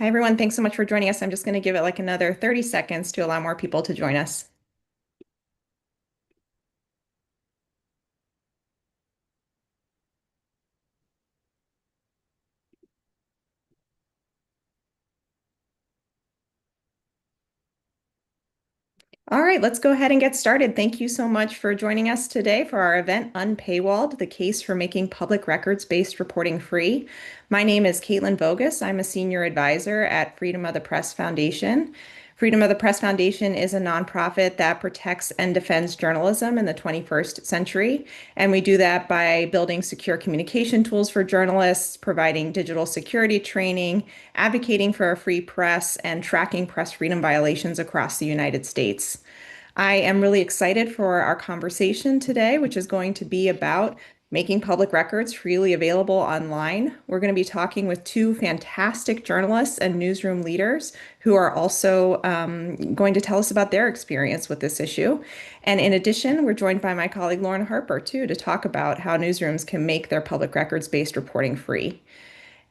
Hi, everyone. Thanks so much for joining us. I'm just going to give it like another 30 seconds to allow more people to join us. All right, let's go ahead and get started. Thank you so much for joining us today for our event, Unpaywalled, the case for making public records-based reporting free. My name is Caitlin Vogus. I'm a senior advisor at Freedom of the Press Foundation. Freedom of the Press Foundation is a nonprofit that protects and defends journalism in the 21st century. And we do that by building secure communication tools for journalists, providing digital security training, advocating for a free press, and tracking press freedom violations across the United States. I am really excited for our conversation today, which is going to be about making public records freely available online. We're going to be talking with two fantastic journalists and newsroom leaders who are also going to tell us about their experience with this issue. And in addition, we're joined by my colleague Lauren Harper, too, to talk about how newsrooms can make their public records-based reporting free.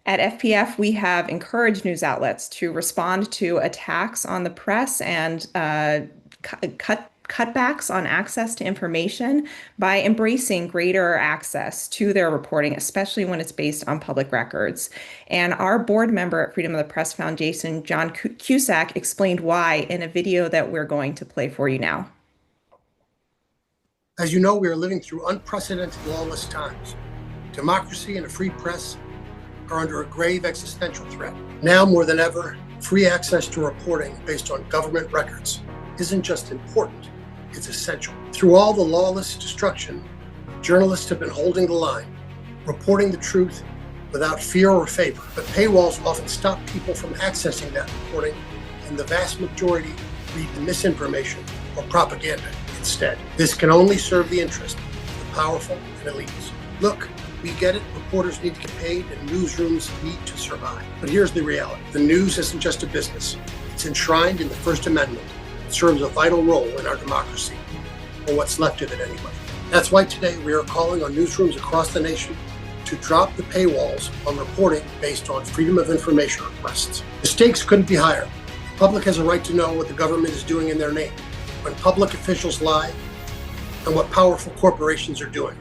At FPF, we have encouraged news outlets to respond to attacks on the press and cutbacks on access to information by embracing greater access to their reporting, especially when it's based on public records. And our board member at Freedom of the Press Foundation, John Cusack, explained why in a video that we're going to play for you now. As you know, we are living through unprecedented lawless times. Democracy and a free press are under a grave existential threat. Now more than ever, free access to reporting based on government records isn't just important, it's essential. Through all the lawless destruction, journalists have been holding the line, reporting the truth without fear or favor. But paywalls often stop people from accessing that reporting, and the vast majority read misinformation or propaganda instead. This can only serve the interest of the powerful and elites. Look, we get it, reporters need to get paid and newsrooms need to survive. But here's the reality. The news isn't just a business. It's enshrined in the First Amendment. It serves a vital role in our democracy, or what's left of it anyway. That's why today we are calling on newsrooms across the nation to drop the paywalls on reporting based on freedom of information requests. The stakes couldn't be higher. The public has a right to know what the government is doing in their name, when public officials lie, and what powerful corporations are doing.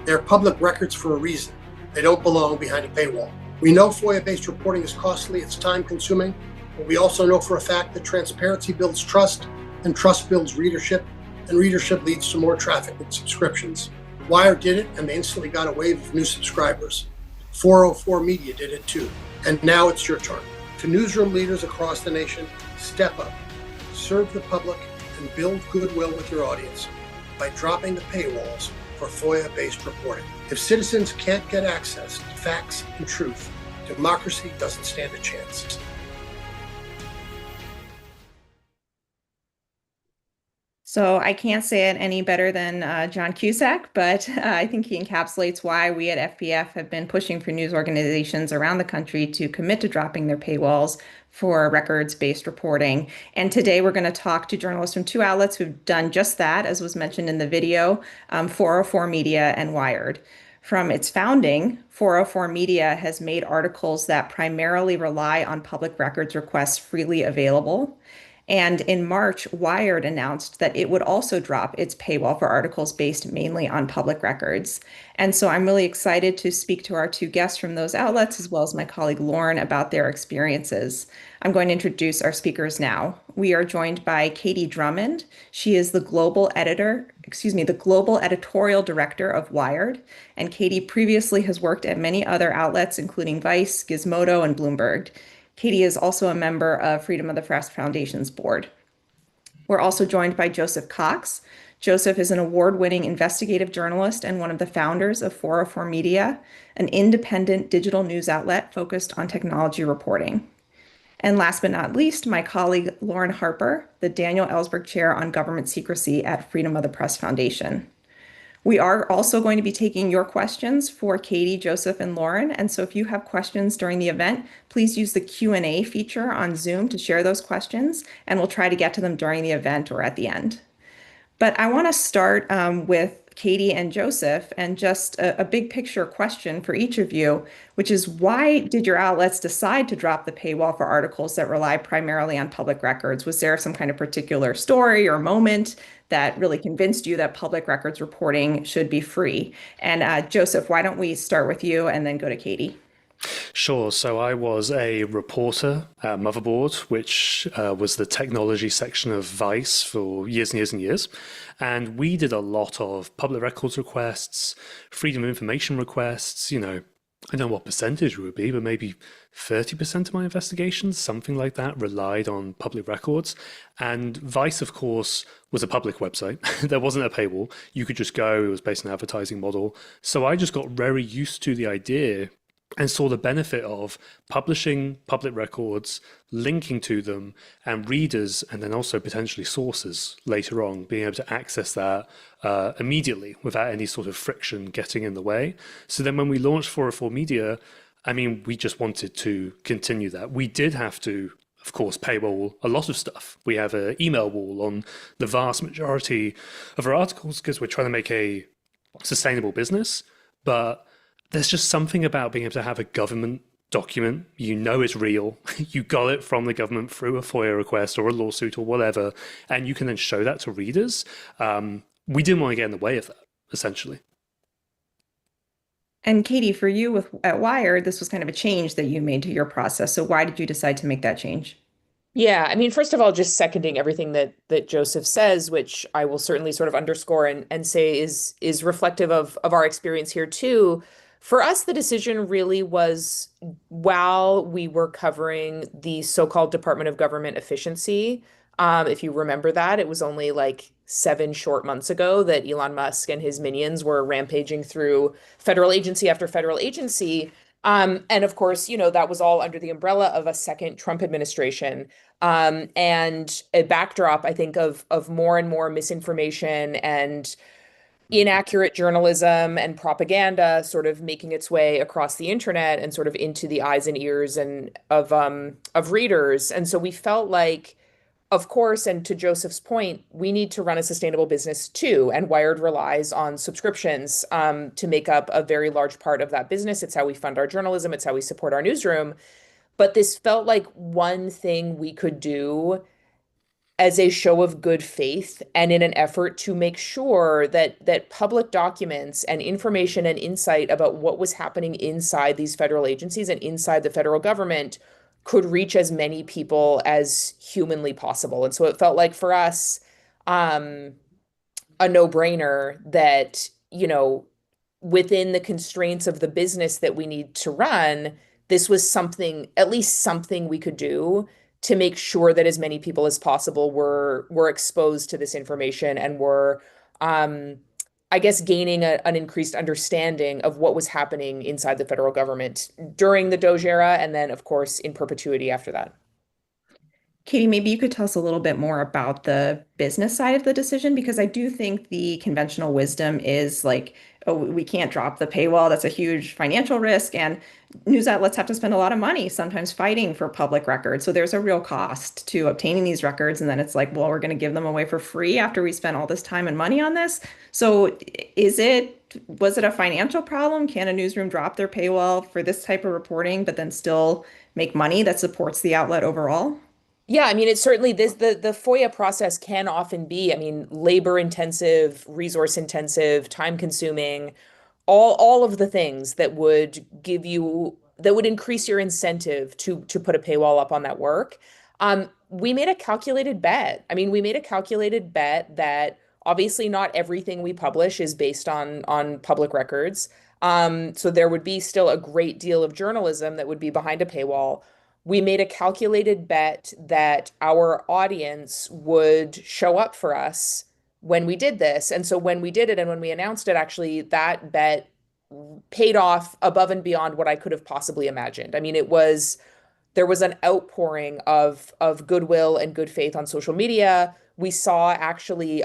They're public records for a reason. They don't belong behind a paywall. We know FOIA-based reporting is costly, it's time-consuming, but we also know for a fact that transparency builds trust, and trust builds readership, and readership leads to more traffic and subscriptions. Wired did it, and they instantly got a wave of new subscribers. 404 Media did it too. And now it's your turn. To newsroom leaders across the nation, step up, serve the public, and build goodwill with your audience by dropping the paywalls for FOIA-based reporting. If citizens can't get access to facts and truth, democracy doesn't stand a chance. So I can't say it any better than John Cusack, but I think he encapsulates why we at FPF have been pushing for news organizations around the country to commit to dropping their paywalls for records-based reporting. And today we're going to talk to journalists from two outlets who've done just that, as was mentioned in the video, 404 Media and Wired. From its founding, 404 Media has made articles that primarily rely on public records requests freely available. And in March, Wired announced that it would also drop its paywall for articles based mainly on public records. And so I'm really excited to speak to our two guests from those outlets, as well as my colleague Lauren, about their experiences. I'm going to introduce our speakers now. We are joined by Katie Drummond. She is the global editorial director of Wired. And Katie previously has worked at many other outlets, including Vice, Gizmodo, and Bloomberg. Katie is also a member of Freedom of the Press Foundation's board. We're also joined by Joseph Cox. Joseph is an award-winning investigative journalist and one of the founders of 404 Media, an independent digital news outlet focused on technology reporting. And last but not least, my colleague Lauren Harper, the Daniel Ellsberg Chair on Government Secrecy at Freedom of the Press Foundation. We are also going to be taking your questions for Katie, Joseph, and Lauren. And so if you have questions during the event, please use the Q&A feature on Zoom to share those questions, and we'll try to get to them during the event or at the end. But I want to start with Katie and Joseph, and just a big picture question for each of you, which is why did your outlets decide to drop the paywall for articles that rely primarily on public records? Was there some kind of particular story or moment that really convinced you that public records reporting should be free? And Joseph, why don't we start with you and then go to Katie? Sure. So I was a reporter at Motherboard, which was the technology section of Vice for years and years and years. And we did a lot of public records requests, freedom of information requests. I don't know what percentage it would be, but maybe 30% of my investigations, something like that, relied on public records. And Vice, of course, was a public website. There wasn't a paywall. You could just go, it was based on an advertising model. So I just got very used to the idea and saw the benefit of publishing public records, linking to them, and readers, and then also potentially sources later on, being able to access that immediately without any sort of friction getting in the way. So then when we launched 404 Media, we just wanted to continue that. We did have to, of course, paywall a lot of stuff. We have an email wall on the vast majority of our articles because we're trying to make a sustainable business, but there's just something about being able to have a government document, it's real, you got it from the government through a FOIA request or a lawsuit or whatever, and you can then show that to readers. We didn't want to get in the way of that, essentially. And Katie, for you at Wired, this was kind of a change that you made to your process. So why did you decide to make that change? Yeah, I mean, first of all, just seconding everything that Joseph says, which I will certainly sort of underscore and say is reflective of our experience here too. For us, the decision really was while we were covering the so-called Department of Government Efficiency. If you remember that, it was only like 7 short months ago that Elon Musk and his minions were rampaging through federal agency after federal agency. And of course, that was all under the umbrella of a second Trump administration. And a backdrop, I think, of more and more misinformation and inaccurate journalism and propaganda sort of making its way across the internet and sort of into the eyes and ears and of readers. And so we felt like, of course, and to Joseph's point, we need to run a sustainable business too. And Wired relies on subscriptions to make up a very large part of that business. It's how we fund our journalism. It's how we support our newsroom. But this felt like one thing we could do as a show of good faith and in an effort to make sure that public documents and information and insight about what was happening inside these federal agencies and inside the federal government could reach as many people as humanly possible. And so it felt like for us, a no-brainer that, within the constraints of the business that we need to run, this was something, at least something we could do to make sure that as many people as possible were exposed to this information and were, I guess, gaining an increased understanding of what was happening inside the federal government during the Doge era, and then, of course, in perpetuity after that. Katie, maybe you could tell us a little bit more about the business side of the decision, because I do think the conventional wisdom is like, oh, we can't drop the paywall. That's a huge financial risk. And news outlets have to spend a lot of money sometimes fighting for public records. So there's a real cost to obtaining these records. And then it's like, well, we're going to give them away for free after we spent all this time and money on this. So was it a financial problem? Can a newsroom drop their paywall for this type of reporting, but then still make money that supports the outlet overall? Yeah, I mean, it's certainly the FOIA process can often be, I mean, labor intensive, resource intensive, time consuming, all of the things that would increase your incentive to put a paywall up on that work. We made a calculated bet. I mean, we made a calculated bet that obviously not everything we publish is based on public records. So there would be still a great deal of journalism that would be behind a paywall. We made a calculated bet that our audience would show up for us when we did this. And so when we did it and when we announced it, actually, that bet paid off above and beyond what I could have possibly imagined. I mean, there was an outpouring of goodwill and good faith on social media. We saw actually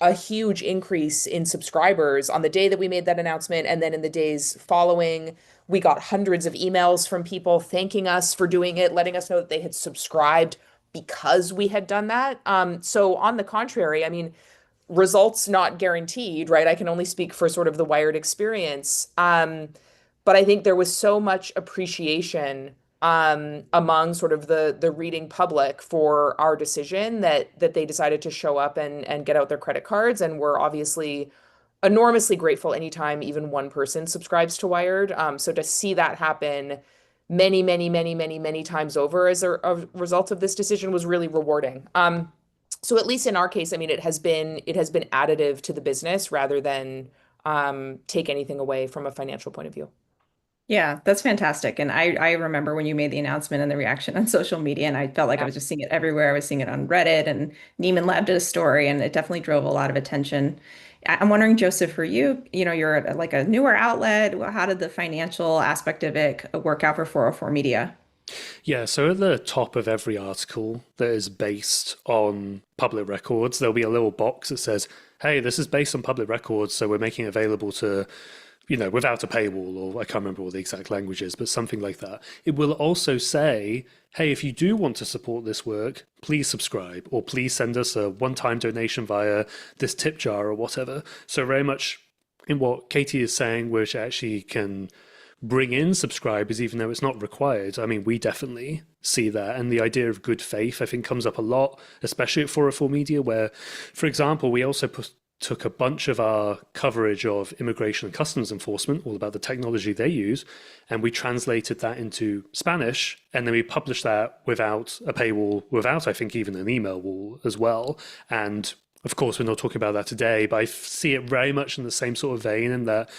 a huge increase in subscribers on the day that we made that announcement. And then in the days following, we got hundreds of emails from people thanking us for doing it, letting us know that they had subscribed because we had done that. So on the contrary, I mean, results not guaranteed, right? I can only speak for sort of the Wired experience. But I think there was so much appreciation among sort of the reading public for our decision that they decided to show up and get out their credit cards, and we're obviously enormously grateful anytime even one person subscribes to Wired. So to see that happen many, many, many, many, many times over as a result of this decision was really rewarding. So at least in our case, I mean, it has been additive to the business rather than take anything away from a financial point of view. Yeah, that's fantastic. And I remember when you made the announcement and the reaction on social media, and I felt like I Yeah. was just seeing it everywhere. I was seeing it on Reddit, and Neiman Lab did a story, and it definitely drove a lot of attention. I'm wondering, Joseph, for you, you're like a newer outlet. How did the financial aspect of it work out for 404 Media? Yeah, so at the top of every article that is based on public records, there'll be a little box that says, hey, this is based on public records, so we're making it available to, without a paywall, or I can't remember what the exact language is, but something like that. It will also say, hey, if you do want to support this work, please subscribe, or please send us a one-time donation via this tip jar or whatever. So very much in what Katie is saying, which actually can bring in subscribers even though it's not required. I mean, we definitely see that. And the idea of good faith, I think, comes up a lot, especially at 404 Media, where, for example, we also took a bunch of our coverage of immigration and customs enforcement, all about the technology they use, and we translated that into Spanish, and then we published that without a paywall, without, I think, even an email wall as well. And of course, we're not talking about that today, but I see it very much in the same sort of vein in that,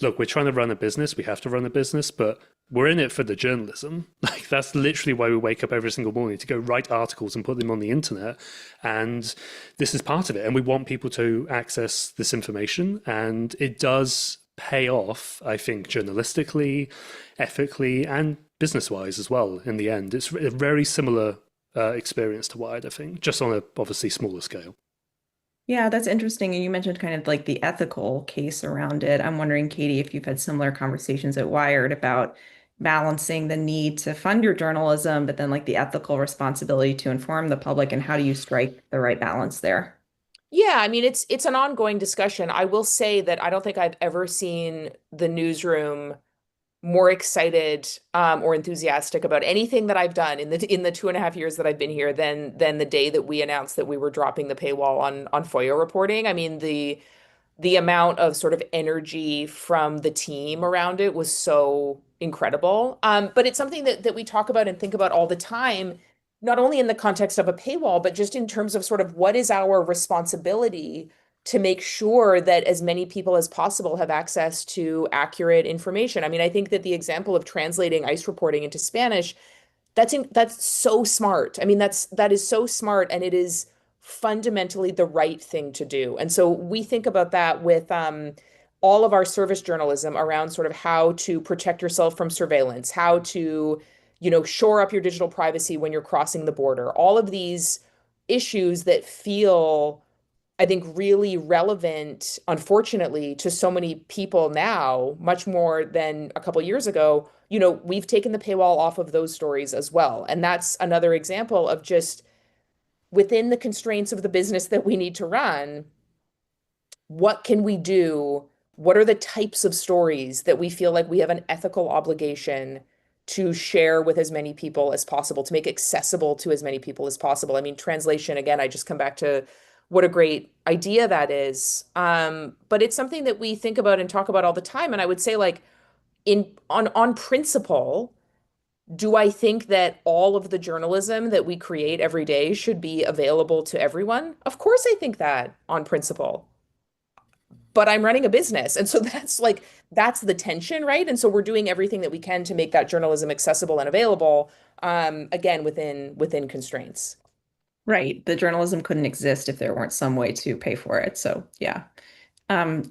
look, we're trying to run a business, we have to run a business, but we're in it for the journalism. Like, that's literally why we wake up every single morning, to go write articles and put them on the internet. And this is part of it. And we want people to access this information. And it does pay off, I think, journalistically, ethically, and business-wise as well in the end. It's a very similar experience to Wired, I think, just on a obviously smaller scale. Yeah, that's interesting. And you mentioned kind of like the ethical case around it. I'm wondering, Katie, if you've had similar conversations at Wired about balancing the need to fund your journalism, but then like the ethical responsibility to inform the public, and how do you strike the right balance there? Yeah, I mean it's an ongoing discussion. I will say that I don't think I've ever seen the newsroom more excited or enthusiastic about anything that I've done in the 2.5 years that I've been here than the day that we announced that we were dropping the paywall on FOIA reporting. I mean, the amount of sort of energy from the team around it was so incredible. But it's something that we talk about and think about all the time, not only in the context of a paywall, but just in terms of sort of what is our responsibility to make sure that as many people as possible have access to accurate information. I mean, I think that the example of translating ICE reporting into Spanish, that's so smart. I mean, that is so smart, and it is fundamentally the right thing to do. And so we think about that with all of our service journalism around sort of how to protect yourself from surveillance, how to, shore up your digital privacy when you're crossing the border. All of these issues that feel, I think, really relevant, unfortunately, to so many people now, much more than a couple years ago. We've taken the paywall off of those stories as well. And that's another example of just within the constraints of the business that we need to run, what can we do? What are the types of stories that we feel like we have an ethical obligation to share with as many people as possible, to make accessible to as many people as possible? I mean, translation, again, I just come back to what a great idea that is. But it's something that we think about and talk about all the time. And I would say, like, on principle, do I think that all of the journalism that we create every day should be available to everyone? Of course, I think that on principle. But I'm running a business. And so that's the tension, right? And so we're doing everything that we can to make that journalism accessible and available, again, within constraints. Right. The journalism couldn't exist if there weren't some way to pay for it. So, yeah. Um,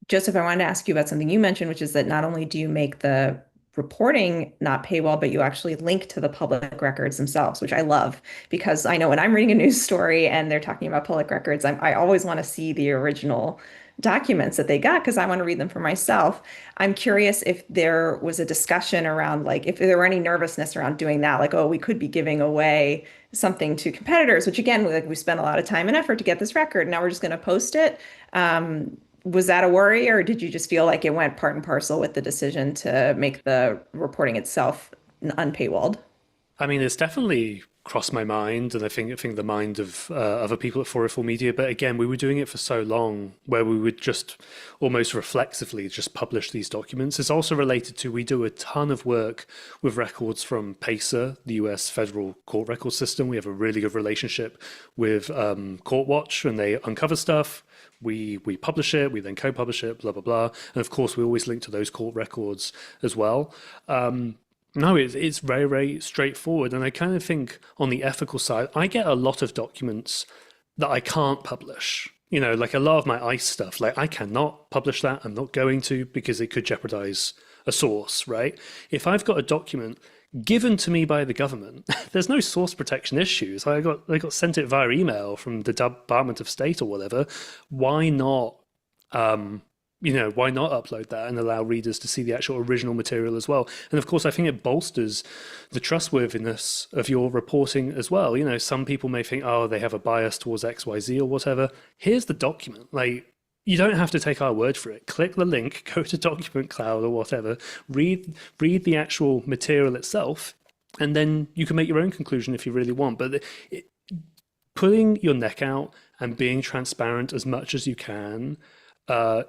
Joseph, I wanted to ask you about something you mentioned, which is that not only do you make the reporting not paywall, but you actually link to the public records themselves, which I love, because I know when I'm reading a news story and they're talking about public records, I always want to see the original documents that they got because I want to read them for myself. I'm curious if there was a discussion around, like, if there were any nervousness around doing that, like, oh, we could be giving away something to competitors, which again, like, we spent a lot of time and effort to get this record. Now we're just going to post it. Was that a worry, or did you just feel like it went part and parcel with the decision to make the reporting itself unpaywalled? I mean, it's definitely crossed my mind, and I think the mind of other people at 404 Media. But again, we were doing it for so long, where we would just almost reflexively just publish these documents. It's also related to, we do a ton of work with records from PACER, the US Federal Court Record System. We have a really good relationship with Court Watch, and they uncover stuff. We publish it, we then co-publish it, blah blah blah, and of course we always link to those court records as well. No, it's very, very straightforward. And I kind of think on the ethical side, I get a lot of documents that I can't publish. You know, like a lot of my ICE stuff, like I cannot publish that. I'm not going to, because it could jeopardize a source, right? If I've got a document given to me by the government, there's no source protection issues. I got sent it via email from the Department of State or whatever. Why not why not upload that and allow readers to see the actual original material as well? And of course, I think it bolsters the trustworthiness of your reporting as well. You know, some people may think, oh, they have a bias towards XYZ or whatever. Here's the document. Like, you don't have to take our word for it. Click the link, go to Document Cloud or whatever, read the actual material itself, and then you can make your own conclusion if you really want. But putting your neck out and being transparent as much as you can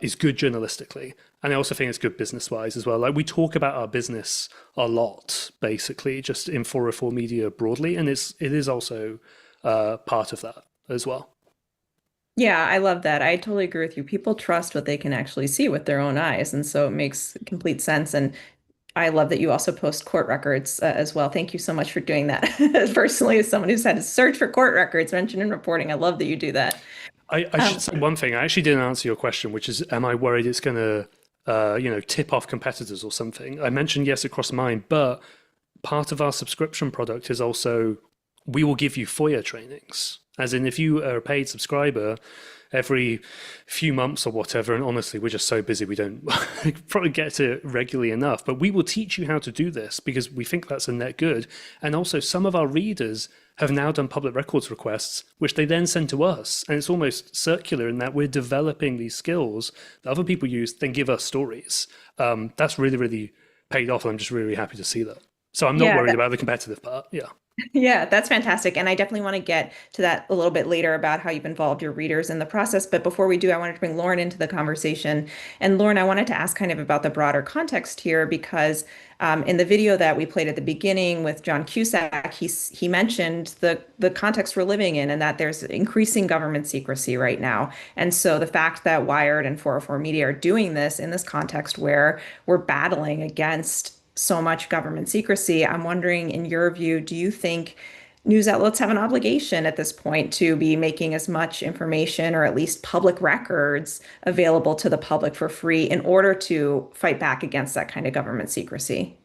is good journalistically. And I also think it's good business wise as well. Like, we talk about our business a lot, basically, just in 404 Media broadly. And it is also part of that as well. Yeah, I love that. I totally agree with you. People trust what they can actually see with their own eyes. And so it makes complete sense. And I love that you also post court records as well. Thank you so much for doing that. Personally, as someone who's had to search for court records mentioned in reporting, I love that you do that. I should say one thing. I actually didn't answer your question, which is, am I worried it's going to, tip off competitors or something? I mentioned yes, it crossed mine, but part of our subscription product is also, we will give you FOIA trainings. As in, if you are a paid subscriber, every few months or whatever, and honestly, we're just so busy, we don't probably get to it regularly enough, but we will teach you how to do this because we think that's a net good. And also, some of our readers have now done public records requests, which they then send to us. And it's almost circular in that we're developing these skills that other people use, then give us stories. That's really, really paid off. And I'm just really, really happy to see that. So I'm not Yeah, worried about the competitive part. Yeah. yeah, that's fantastic. And I definitely want to get to that a little bit later about how you've involved your readers in the process. But before we do, I wanted to bring Lauren into the conversation. And Lauren, I wanted to ask kind of about the broader context here, because in the video that we played at the beginning with John Cusack, he mentioned the context we're living in and that there's increasing government secrecy right now. And so the fact that Wired and 404 Media are doing this in this context where we're battling against so much government secrecy, I'm wondering, in your view, do you think news outlets have an obligation at this point to be making as much information or at least public records available to the public for free in order to fight back against that kind of government secrecy?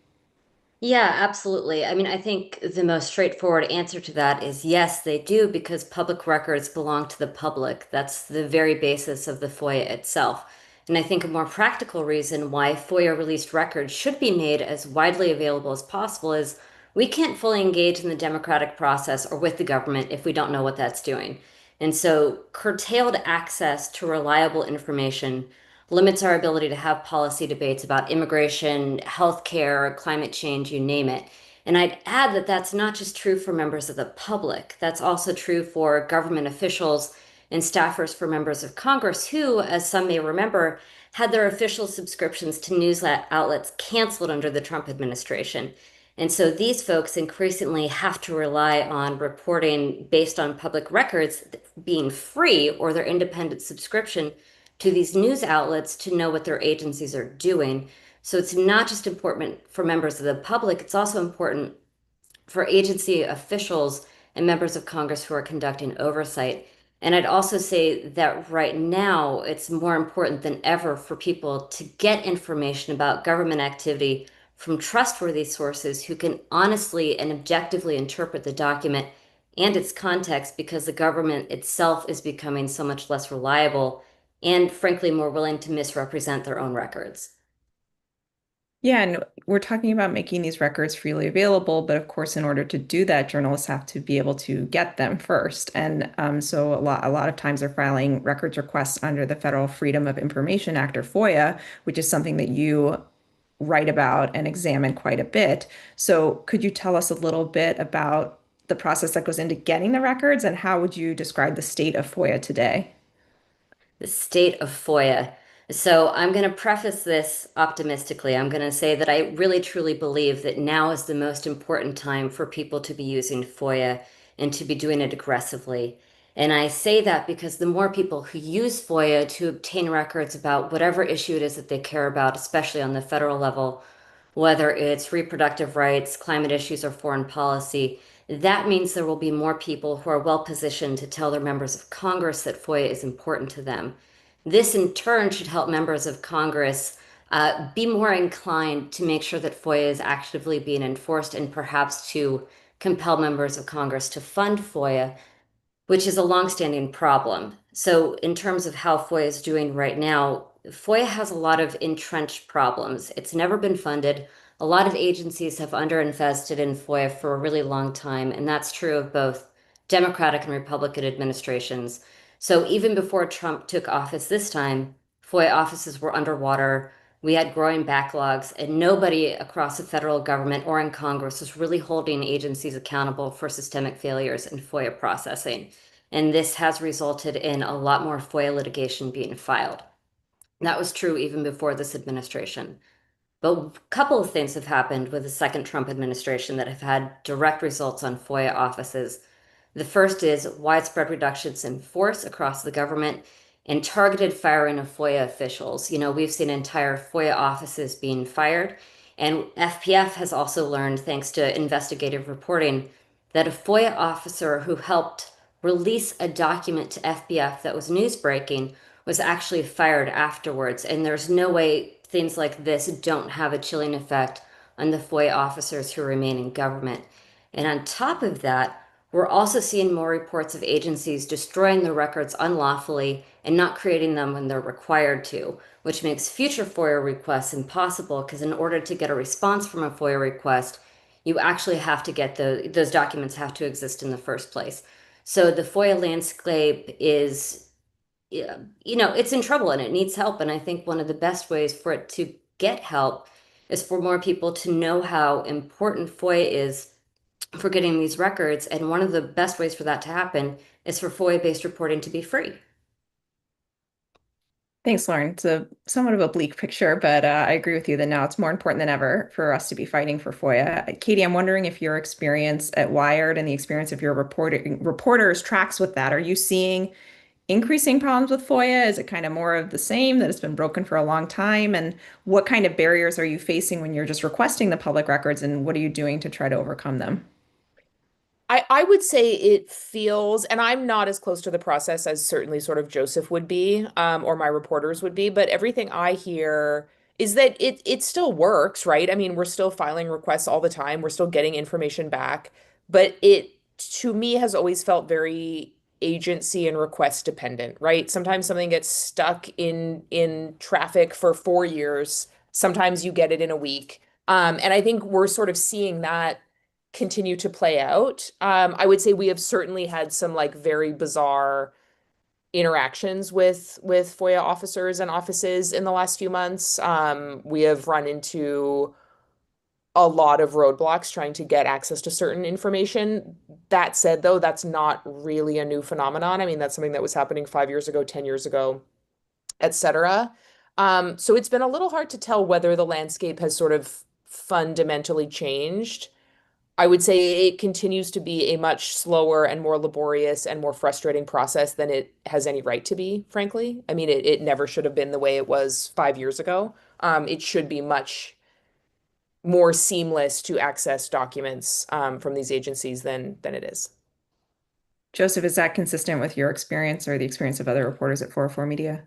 Yeah, absolutely. I mean, I think the most straightforward answer to that is yes, they do, because public records belong to the public. That's the very basis of the FOIA itself. And I think a more practical reason why FOIA released records should be made as widely available as possible is we can't fully engage in the democratic process or with the government if we don't know what that's doing. And so curtailed access to reliable information limits our ability to have policy debates about immigration, healthcare, climate change, you name it. And I'd add that that's not just true for members of the public, that's also true for government officials and staffers for members of Congress who, as some may remember, had their official subscriptions to news outlets canceled under the Trump administration. And so these folks increasingly have to rely on reporting based on public records being free or their independent subscription to these news outlets to know what their agencies are doing. So it's not just important for members of the public, it's also important for agency officials and members of Congress who are conducting oversight. And I'd also say that right now, it's more important than ever for people to get information about government activity from trustworthy sources who can honestly and objectively interpret the document and its context, because the government itself is becoming so much less reliable and frankly more willing to misrepresent their own records. Yeah, and we're talking about making these records freely available, but of course, in order to do that, journalists have to be able to get them first. And so a lot of times they're filing records requests under the Federal Freedom of Information Act or FOIA, which is something that you write about and examine quite a bit. So could you tell us a little bit about the process that goes into getting the records, and how would you describe the state of FOIA today? The state of FOIA. So I'm going to preface this optimistically. I'm going to say that I really truly believe that now is the most important time for people to be using FOIA and to be doing it aggressively. And I say that because the more people who use FOIA to obtain records about whatever issue it is that they care about, especially on the federal level, whether it's reproductive rights, climate issues, or foreign policy, that means there will be more people who are well positioned to tell their members of Congress that FOIA is important to them. This, in turn, should help members of Congress be more inclined to make sure that FOIA is actively being enforced and perhaps to compel members of Congress to fund FOIA, which is a longstanding problem. So, in terms of how FOIA is doing right now, FOIA has a lot of entrenched problems. It's never been funded. A lot of agencies have underinvested in FOIA for a really long time, and that's true of both Democratic and Republican administrations. So, even before Trump took office this time, FOIA offices were underwater. We had growing backlogs, and nobody across the federal government or in Congress was really holding agencies accountable for systemic failures in FOIA processing. And this has resulted in a lot more FOIA litigation being filed. That was true even before this administration. But a couple of things have happened with the second Trump administration that have had direct results on FOIA offices. The first is widespread reductions in force across the government and targeted firing of FOIA officials. We've seen entire FOIA offices being fired, and FPF has also learned, thanks to investigative reporting, that a FOIA officer who helped release a document to FPF that was newsbreaking was actually fired afterwards. And there's no way things like this don't have a chilling effect on the FOIA officers who remain in government. And on top of that, we're also seeing more reports of agencies destroying the records unlawfully and not creating them when they're required to, which makes future FOIA requests impossible because in order to get a response from a FOIA request, you actually have to get those documents have to exist in the first place. So the FOIA landscape is, it's in trouble and it needs help. And I think one of the best ways for it to get help is for more people to know how important FOIA is for getting these records. And one of the best ways for that to happen is for FOIA-based reporting to be free. Thanks, Lauren. It's a somewhat of a bleak picture, but I agree with you that now it's more important than ever for us to be fighting for FOIA. Katie, I'm wondering if your experience at Wired and the experience of your reporters tracks with that. Are you seeing increasing problems with FOIA? Is it kind of more of the same, that it's been broken for a long time? And what kind of barriers are you facing when you're just requesting the public records, and what are you doing to try to overcome them? I would say it feels, and I'm not as close to the process as certainly sort of Joseph would be, or my reporters would be, but everything I hear is that it still works, right? I mean, we're still filing requests all the time, we're still getting information back, but it to me has always felt very agency and request dependent, right? Sometimes something gets stuck in traffic for 4 years. Sometimes you get it in a week. And I think we're sort of seeing that continue to play out. I would say we have certainly had some like very bizarre interactions with FOIA officers and offices in the last few months. We have run into a lot of roadblocks trying to get access to certain information. That said, though, that's not really a new phenomenon. I mean, that's something that was happening 5 years ago, 10 years ago, etc. So it's been a little hard to tell whether the landscape has sort of fundamentally changed. I would say it continues to be a much slower and more laborious and more frustrating process than it has any right to be, frankly. I mean, it never should have been the way it was 5 years ago. It should be much more seamless to access documents from these agencies than it is. Joseph, is that consistent with your experience or the experience of other reporters at 404 Media?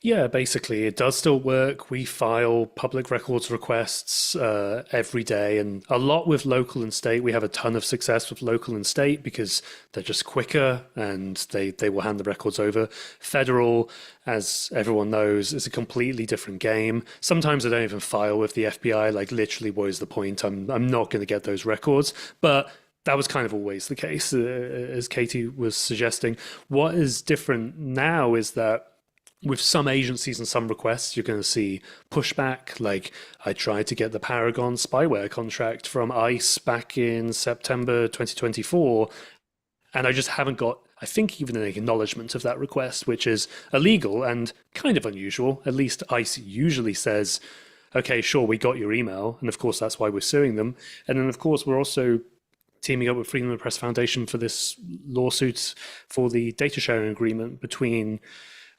Yeah, basically, it does still work. We file public records requests every day, and a lot with local and state. We have a ton of success with local and state because they're just quicker and they will hand the records over. Federal, as everyone knows, is a completely different game. Sometimes I don't even file with the FBI. Like, literally, what is the point? I'm not going to get those records. But that was kind of always the case, as Katie was suggesting. What is different now is that with some agencies and some requests, you're going to see pushback. Like I tried to get the Paragon spyware contract from ICE back in September 2024, and I just haven't got, I think, even an acknowledgement of that request, which is illegal and kind of unusual. At least ICE usually says, okay, sure, we got your email. And of course, that's why we're suing them. And then, of course, we're also teaming up with Freedom of the Press Foundation for this lawsuit for the data sharing agreement between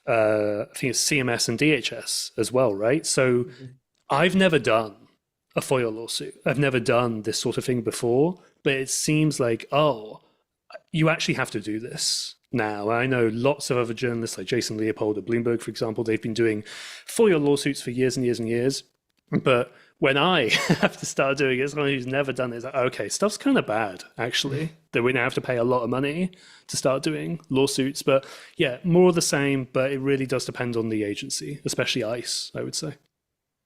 I think it's CMS and DHS as well, right? So I've never done a FOIA lawsuit. I've never done this sort of thing before, but it seems like, oh, you actually have to do this now. I know lots of other journalists like Jason Leopold at Bloomberg, for example, they've been doing FOIA lawsuits for years and years and years. But when I have to start doing it, someone who's never done it is like, okay, stuff's kind of bad, actually, that we now have to pay a lot of money to start doing lawsuits. But yeah, more of the same, but it really does depend on the agency, especially ICE, I would say.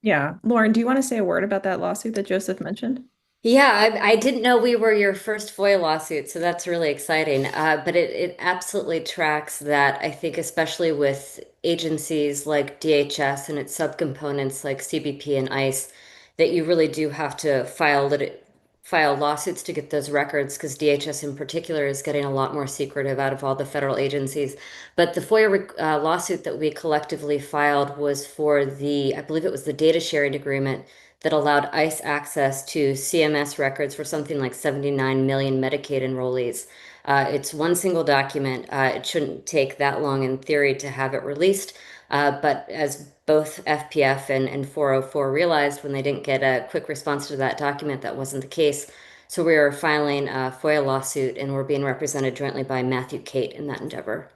Yeah. Lauren, do you want to say a word about that lawsuit that Joseph mentioned? Yeah, I didn't know we were your first FOIA lawsuit, so that's really exciting. But it absolutely tracks that, I think, especially with agencies like DHS and its subcomponents like CBP and ICE, that you really do have to file lawsuits to get those records because DHS in particular is getting a lot more secretive out of all the federal agencies. But the FOIA lawsuit that we collectively filed was for I believe it was the data sharing agreement that allowed ICE access to CMS records for something like 79 million Medicaid enrollees. It's one single document. It shouldn't take that long in theory to have it released. But as both FPF and 404 realized when they didn't get a quick response to that document, that wasn't the case. So we are filing a FOIA lawsuit and we're being represented jointly by Matthew Kate in that endeavor.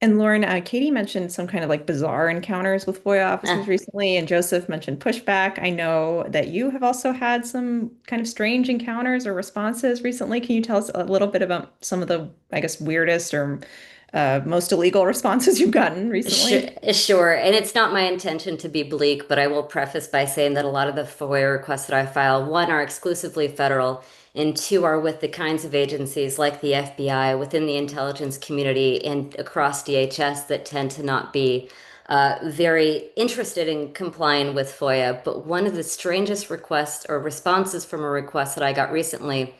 And Lauren, Katie mentioned some kind of like bizarre encounters with FOIA officers Uh, recently, and Joseph mentioned pushback. I know that you have also had some kind of strange encounters or responses recently. Can you tell us a little bit about some of the, I guess, weirdest or most illegal responses you've gotten recently? Sure. And it's not my intention to be bleak, but I will preface by saying that a lot of the FOIA requests that I file, one, are exclusively federal, and two, are with the kinds of agencies like the FBI within the intelligence community and across DHS that tend to not be very interested in complying with FOIA. But one of the strangest requests or responses from a request that I got recently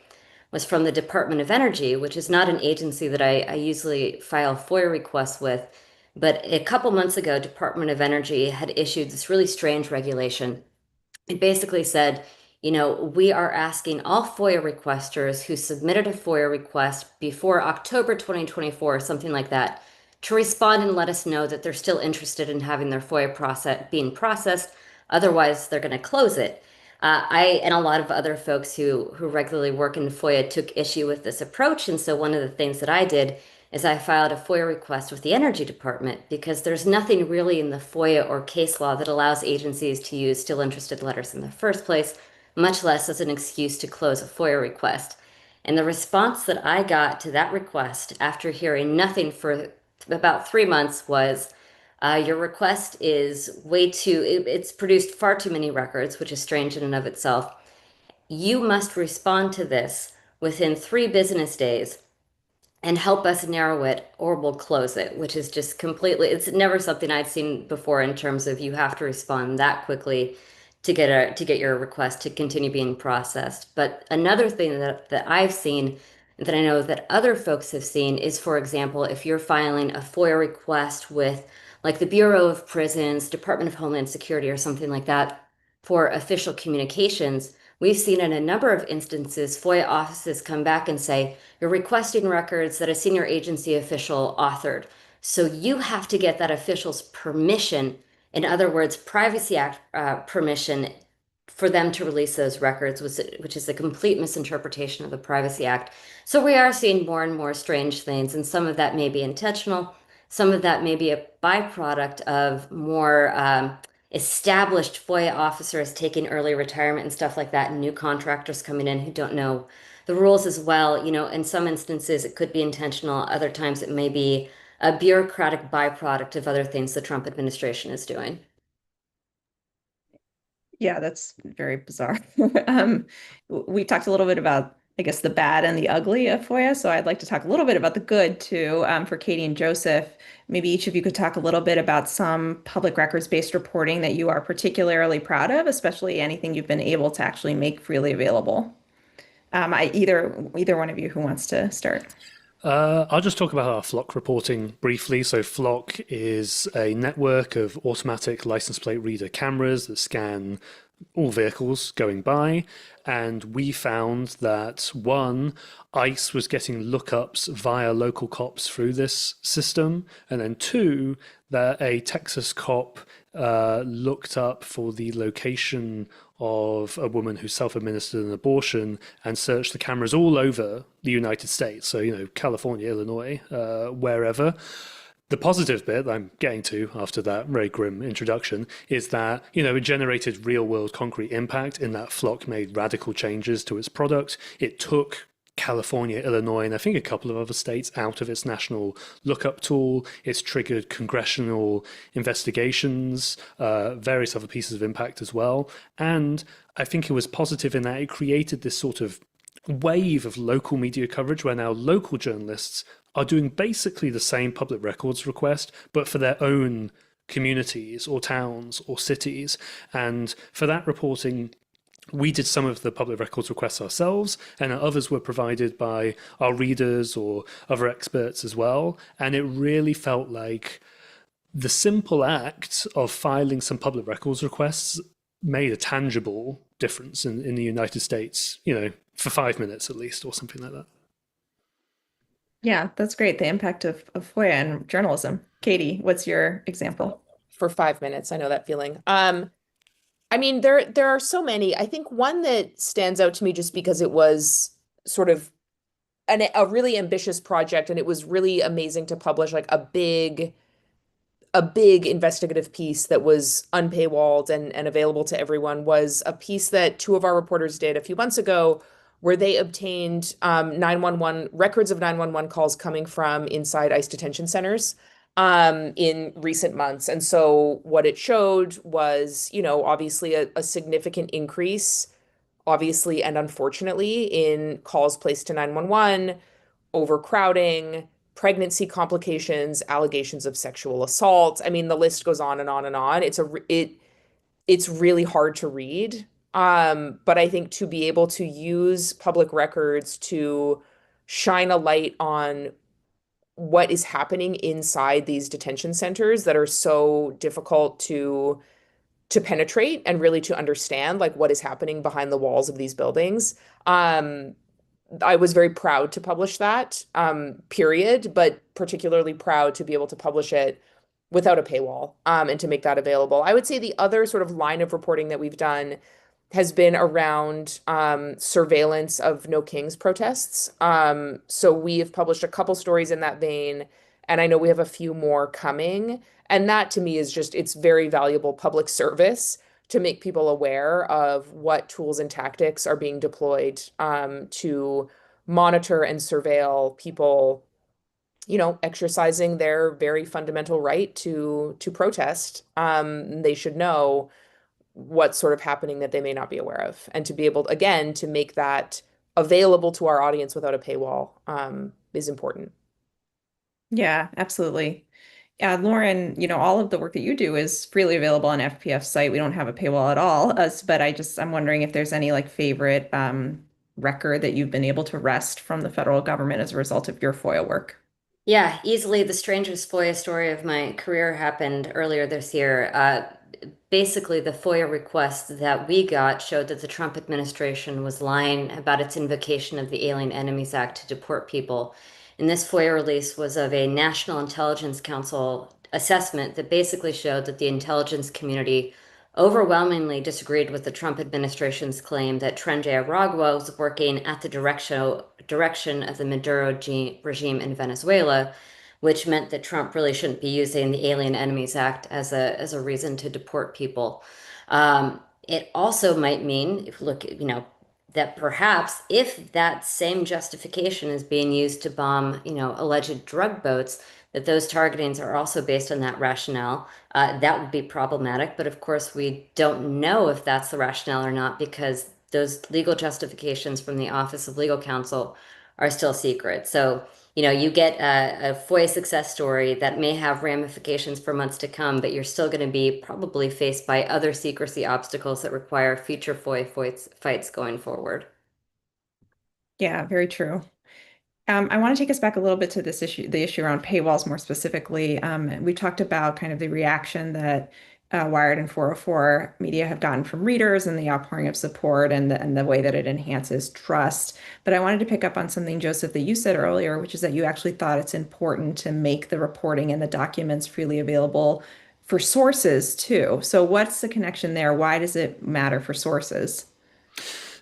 was from the Department of Energy, which is not an agency that I usually file FOIA requests with. But a couple months ago, Department of Energy had issued this really strange regulation. It basically said, we are asking all FOIA requesters who submitted a FOIA request before October 2024, something like that, to respond and let us know that they're still interested in having their FOIA process being processed. Otherwise, they're going to close it. I and a lot of other folks who regularly work in FOIA took issue with this approach. And so one of the things that I did is I filed a FOIA request with the Energy Department because there's nothing really in the FOIA or case law that allows agencies to use still interested letters in the first place, much less as an excuse to close a FOIA request. And the response that I got to that request after hearing nothing for about 3 months was, your request is way too, it's produced far too many records, which is strange in and of itself. You must respond to this within 3 business days and help us narrow it or we'll close it, which is just completely, it's never something I'd seen before in terms of you have to respond that quickly to get your request to continue being processed. But another thing that I've seen that I know that other folks have seen is, for example, if you're filing a FOIA request with like the Bureau of Prisons, Department of Homeland Security, or something like that for official communications, we've seen in a number of instances FOIA offices come back and say, you're requesting records that a senior agency official authored. So you have to get that official's permission, in other words, Privacy Act permission for them to release those records, which is a complete misinterpretation of the Privacy Act. So we are seeing more and more strange things, and some of that may be intentional, Some of that may be a byproduct of more established FOIA officers taking early retirement and stuff like that, and new contractors coming in who don't know the rules as well. You know, in some instances, it could be intentional. Other times, it may be a bureaucratic byproduct of other things the Trump administration is doing. Yeah, that's very bizarre. We talked a little bit about, I guess, the bad and the ugly of FOIA. So I'd like to talk a little bit about the good too, for Katie and Joseph. Maybe each of you could talk a little bit about some public records-based reporting that you are particularly proud of, especially anything you've been able to actually make freely available. Either one of you who wants to start. I'll just talk about our flock reporting briefly. So, flock is a network of automatic license plate reader cameras that scan all vehicles going by. And we found that one, ICE was getting lookups via local cops through this system. And then two, that a Texas cop looked up for the location of a woman who self-administered an abortion and searched the cameras all over the United States. So, California, Illinois, wherever. The positive bit I'm getting to after that very grim introduction is that, it generated real world concrete impact in that Flock made radical changes to its product. It took California, Illinois, and I think a couple of other states out of its national lookup tool. It's triggered congressional investigations, various other pieces of impact as well. And I think it was positive in that it created this sort of wave of local media coverage where now local journalists are doing basically the same public records request, but for their own communities or towns or cities. And for that reporting, we did some of the public records requests ourselves, and others were provided by our readers or other experts as well. And it really felt like the simple act of filing some public records requests made a tangible difference in the United States, for 5 minutes at least, or something like that. Yeah, that's great. The impact of FOIA and journalism. Katie, what's your example? For 5 minutes. I know that feeling. I mean, there are so many. I think one that stands out to me just because it was sort of a really ambitious project, and it was really amazing to publish like a big investigative piece that was unpaywalled and available to everyone, was a piece that two of our reporters did a few months ago, where they obtained 911 records of 911 calls coming from inside ICE detention centers in recent months. And so what it showed was, obviously a significant increase, obviously and unfortunately, in calls placed to 911, overcrowding, pregnancy complications, allegations of sexual assault. I mean, the list goes on and on and on. It's really hard to read. But I think to be able to use public records to shine a light on what is happening inside these detention centers that are so difficult to penetrate and really to understand, like, what is happening behind the walls of these buildings. I was very proud to publish that, period, but particularly proud to be able to publish it without a paywall, and to make that available. I would say the other sort of line of reporting that we've done has been around surveillance of No Kings protests. So we have published a couple stories in that vein, and I know we have a few more coming. And that to me is just, it's very valuable public service to make people aware of what tools and tactics are being deployed to monitor and surveil people, exercising their very fundamental right to protest. They should know what's sort of happening that they may not be aware of, and to be able, again, to make that available to our audience without a paywall is important. Yeah, absolutely. Yeah, Lauren, all of the work that you do is freely available on FPF's site. We don't have a paywall at all, but I'm wondering if there's any like favorite record that you've been able to wrest from the federal government as a result of your FOIA work. Yeah, easily the strangest FOIA story of my career happened earlier this year. Basically, the FOIA request that we got showed that the Trump administration was lying about its invocation of the Alien Enemies Act to deport people. And this FOIA release was of a National Intelligence Council assessment that basically showed that the intelligence community overwhelmingly disagreed with the Trump administration's claim that Tren Aragua was working at the direction of the Maduro regime in Venezuela, which meant that Trump really shouldn't be using the Alien Enemies Act as a reason to deport people. It also might mean, if you look at, that perhaps if that same justification is being used to bomb, alleged drug boats, that those targetings are also based on that rationale. That would be problematic. But of course, we don't know if that's the rationale or not because those legal justifications from the Office of Legal Counsel are still secret. So, you get a FOIA success story that may have ramifications for months to come, but you're still going to be probably faced by other secrecy obstacles that require future FOIA fights going forward. Yeah, very true. I want to take us back a little bit to this issue, the issue around paywalls more specifically. We talked about kind of the reaction that Wired and 404 Media have gotten from readers and the outpouring of support and the way that it enhances trust. But I wanted to pick up on something, Joseph, that you said earlier, which is that you actually thought it's important to make the reporting and the documents freely available for sources too. So what's the connection there? Why does it matter for sources?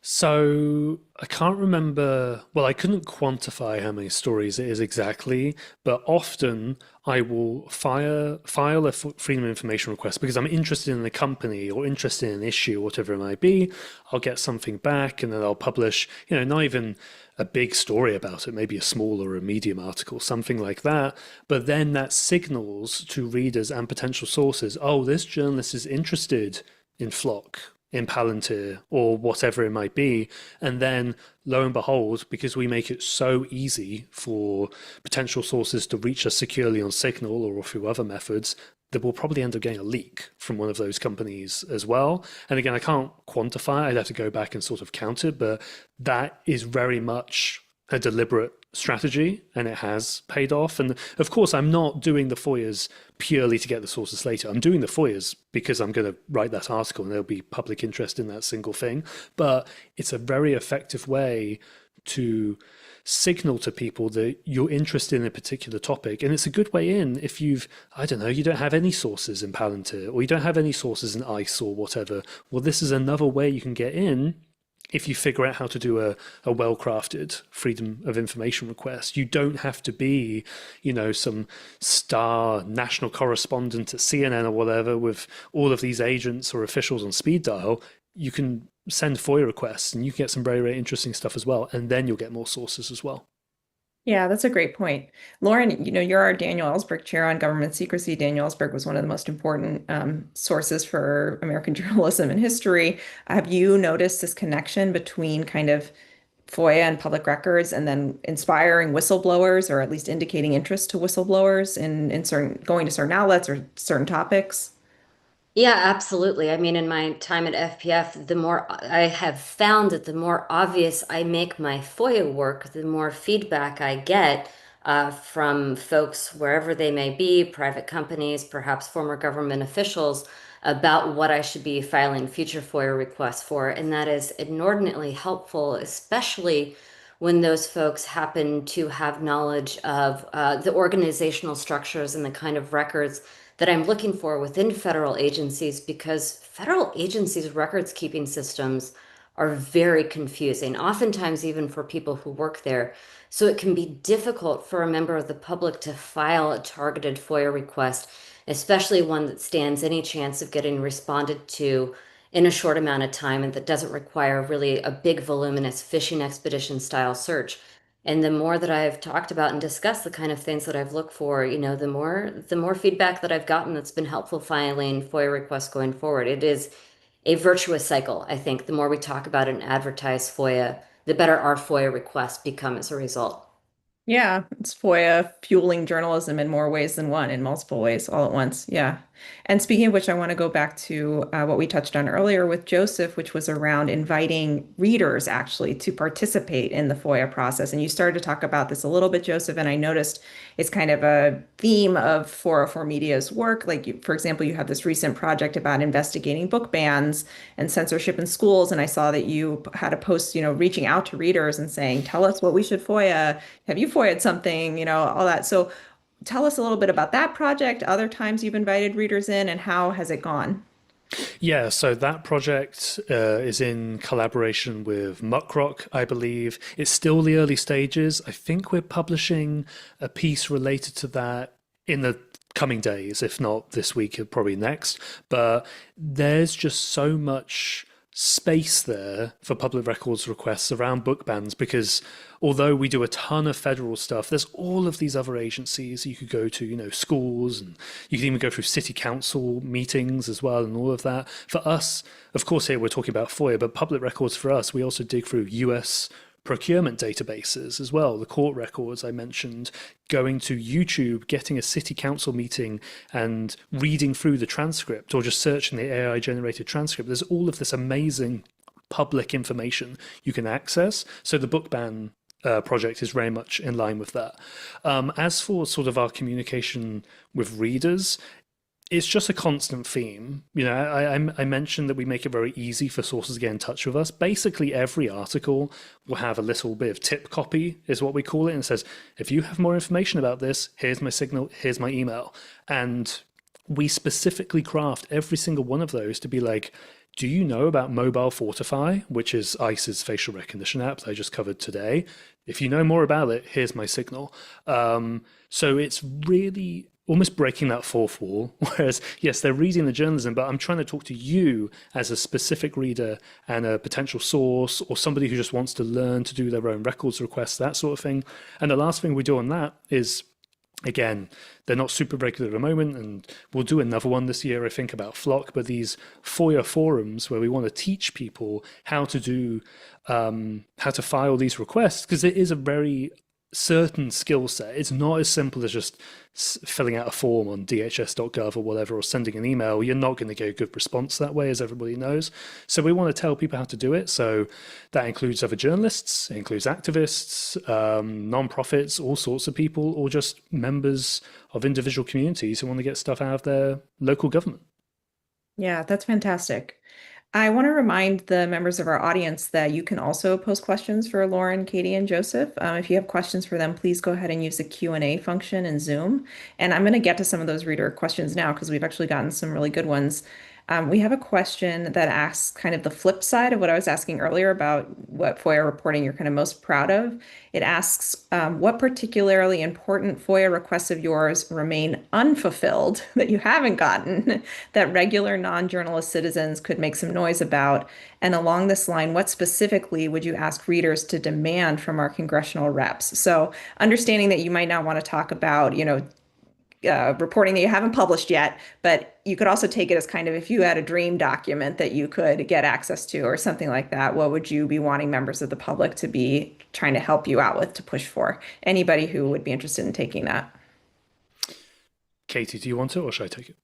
So I can't remember, well, I couldn't quantify how many stories it is exactly, but often I will file a freedom of information request because I'm interested in the company or interested in an issue, whatever it might be. I'll get something back and then I'll publish, not even a big story about it, maybe a small or a medium article, something like that. But then that signals to readers and potential sources, oh, this journalist is interested in Flock, in Palantir, or whatever it might be. And then lo and behold, because we make it so easy for potential sources to reach us securely on Signal or through other methods, that we'll probably end up getting a leak from one of those companies as well. And again, I can't quantify, I'd have to go back and sort of count it, but that is very much a deliberate strategy and it has paid off. And of course, I'm not doing the FOIAs purely to get the sources later. I'm doing the FOIAs because I'm going to write that article and there'll be public interest in that single thing. But it's a very effective way to signal to people that you're interested in a particular topic. And it's a good way in if I don't know, you don't have any sources in Palantir or you don't have any sources in ICE or whatever. Well, this is another way you can get in if you figure out how to do a well-crafted freedom of information request. You don't have to be, some star national correspondent at CNN or whatever with all of these agents or officials on speed dial. You can send FOIA requests and you can get some very, very interesting stuff as well. And then you'll get more sources as well. Yeah, that's a great point. Lauren, you're our Daniel Ellsberg Chair on Government Secrecy. Daniel Ellsberg was one of the most important sources for American journalism and history. Have you noticed this connection between kind of FOIA and public records and then inspiring whistleblowers or at least indicating interest to whistleblowers in certain going to certain outlets or certain topics? Yeah, absolutely. I mean, in my time at FPF, the more I have found that the more obvious I make my FOIA work, the more feedback I get from folks wherever they may be, private companies, perhaps former government officials, about what I should be filing future FOIA requests for. And that is inordinately helpful, especially when those folks happen to have knowledge of the organizational structures and the kind of records that I'm looking for within federal agencies, because federal agencies' records keeping systems are very confusing, oftentimes even for people who work there. So it can be difficult for a member of the public to file a targeted FOIA request, especially one that stands any chance of getting responded to in a short amount of time and that doesn't require really a big, voluminous fishing expedition style search. And the more that I've talked about and discussed the kind of things that I've looked for, the more feedback that I've gotten that's been helpful filing FOIA requests going forward. It is a virtuous cycle, I think. The more we talk about and advertise FOIA, the better our FOIA requests become as a result. Yeah, it's FOIA fueling journalism in more ways than one, in multiple ways, all at once. Yeah. And speaking of which, I want to go back to what we touched on earlier with Joseph, which was around inviting readers actually to participate in the FOIA process. And you started to talk about this a little bit, Joseph, and I noticed it's kind of a theme of 404 Media's work. Like, for example, you have this recent project about investigating book bans and censorship in schools. And I saw that you had a post, reaching out to readers and saying, tell us what we should FOIA. Have you FOIA'd something, all that. So tell us a little bit about that project, other times you've invited readers in, and how has it gone? Yeah, so that project is in collaboration with Muckrock, I believe. It's still the early stages. I think we're publishing a piece related to that in the coming days, if not this week, probably next. But there's just so much space there for public records requests around book bans because although we do a ton of federal stuff, there's all of these other agencies you could go to, schools, and you can even go through city council meetings as well and all of that. For us, of course, here we're talking about FOIA, but public records for us, we also dig through US procurement databases as well, the court records I mentioned, going to YouTube, getting a city council meeting and reading through the transcript or just searching the AI generated transcript. There's all of this amazing public information you can access. So the book ban project is very much in line with that. As for sort of our communication with readers, it's just a constant theme. I mentioned that we make it very easy for sources to get in touch with us. Basically, every article will have a little bit of tip copy, is what we call it, and it says, if you have more information about this, here's my signal, here's my email. And we specifically craft every single one of those to be like, do you know about Mobile Fortify, which is ICE's facial recognition app that I just covered today? If you know more about it, here's my signal. So it's really almost breaking that fourth wall. Whereas, yes, they're reading the journalism, but I'm trying to talk to you as a specific reader and a potential source or somebody who just wants to learn to do their own records requests, that sort of thing. And the last thing we do on that is, again, they're not super regular at the moment, and we'll do another one this year, I think, about Flock, but these FOIA forums where we want to teach people how to do, how to file these requests, because it is a very certain skill set. It's not as simple as just filling out a form on dhs.gov or whatever, or sending an email. You're not going to get a good response that way, as everybody knows. So we want to tell people how to do it. So that includes other journalists, it includes activists, non-profits, all sorts of people, or just members of individual communities who want to get stuff out of their local government. Yeah, that's fantastic. I want to remind the members of our audience that you can also post questions for Lauren, Katie, and Joseph. If you have questions for them, please go ahead and use the Q&A function in Zoom. And I'm going to get to some of those reader questions now because we've actually gotten some really good ones. We have a question that asks kind of the flip side of what I was asking earlier about what FOIA reporting you're kind of most proud of. It asks, what particularly important FOIA requests of yours remain unfulfilled that you haven't gotten that regular non-journalist citizens could make some noise about? And along this line, what specifically would you ask readers to demand from our congressional reps? So understanding that you might not want to talk about, reporting that you haven't published yet, but you could also take it as kind of if you had a dream document that you could get access to or something like that, what would you be wanting members of the public to be trying to help you out with, to push for? Anybody who would be interested in taking that. Katie, do you want it or should I take it?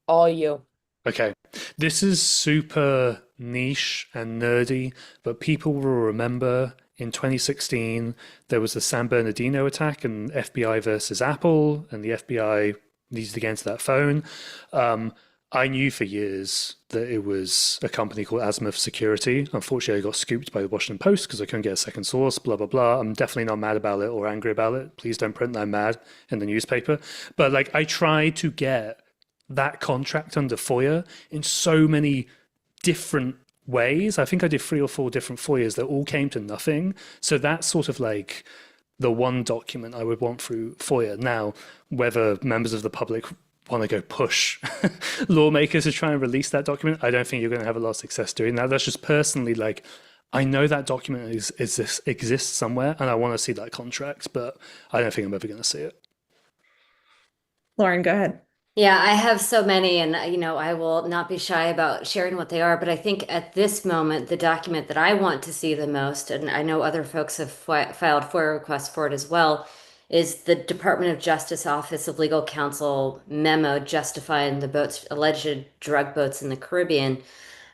All you. Okay. This is super niche and nerdy, but people will remember in 2016, there was the San Bernardino attack and FBI versus Apple, and the FBI needed to get into that phone. I knew for years that it was a company called Azimuth Security. Unfortunately, I got scooped by the Washington Post because I couldn't get a second source, blah, blah, blah. I'm definitely not mad about it or angry about it. Please don't print that I'm mad in the newspaper. But I tried to get that contract under FOIA in so many different ways. I think I did 3 or 4 different FOIAs that all came to nothing. So that's sort of like the one document I would want through FOIA. Now, whether members of the public want to go push lawmakers to try and release that document, I don't think you're going to have a lot of success doing that. That's just personally I know that document exists somewhere and I want to see that contract, but I don't think I'm ever going to see it. Lauren, go ahead. Yeah, I have so many, and I will not be shy about sharing what they are. But I think at this moment, the document that I want to see the most, and I know other folks have filed FOIA requests for it as well, is the Department of Justice Office of Legal Counsel memo justifying the alleged drug boats in the Caribbean.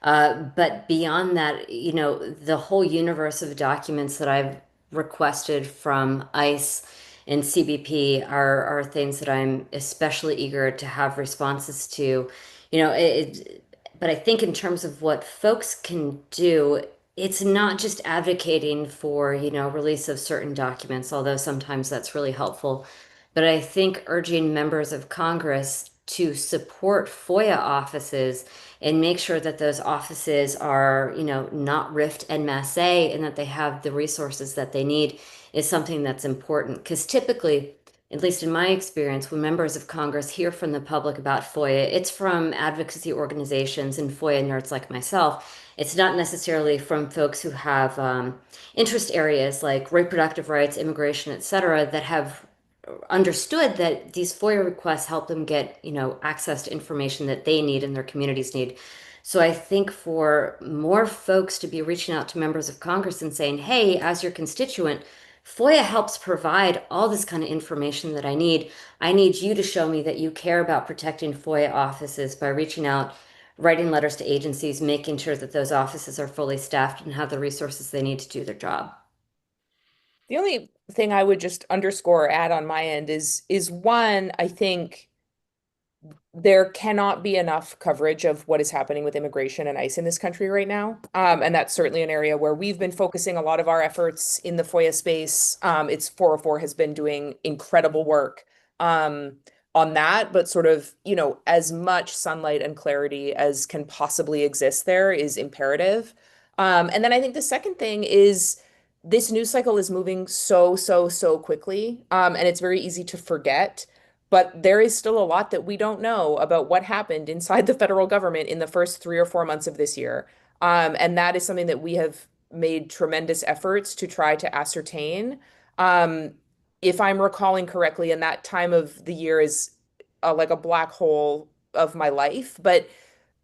But beyond that, the whole universe of documents that I've requested from ICE and CBP are things that I'm especially eager to have responses to. But I think in terms of what folks can do, it's not just advocating for, release of certain documents, although sometimes that's really helpful. But I think urging members of Congress to support FOIA offices and make sure that those offices are, not rift en masse and that they have the resources that they need is something that's important. Because typically, at least in my experience, when members of Congress hear from the public about FOIA, it's from advocacy organizations and FOIA nerds like myself. It's not necessarily from folks who have interest areas like reproductive rights, immigration, et cetera, that have understood that these FOIA requests help them get, access to information that they need and their communities need. So I think for more folks to be reaching out to members of Congress and saying, hey, as your constituent, FOIA helps provide all this kind of information that I need. I need you to show me that you care about protecting FOIA offices by reaching out, writing letters to agencies, making sure that those offices are fully staffed and have the resources they need to do their job. The only thing I would just underscore or add on my end is one, I think there cannot be enough coverage of what is happening with immigration and ICE in this country right now. And that's certainly an area where we've been focusing a lot of our efforts in the FOIA space. It's 404 has been doing incredible work on that, but sort of, as much sunlight and clarity as can possibly exist there is imperative. And then I think the second thing is this news cycle is moving so quickly. And it's very easy to forget. But there is still a lot that we don't know about what happened inside the federal government in the first 3 or 4 months of this year. And that is something that we have made tremendous efforts to try to ascertain. Um, if I'm recalling correctly, and that time of the year is like a black hole of my life, but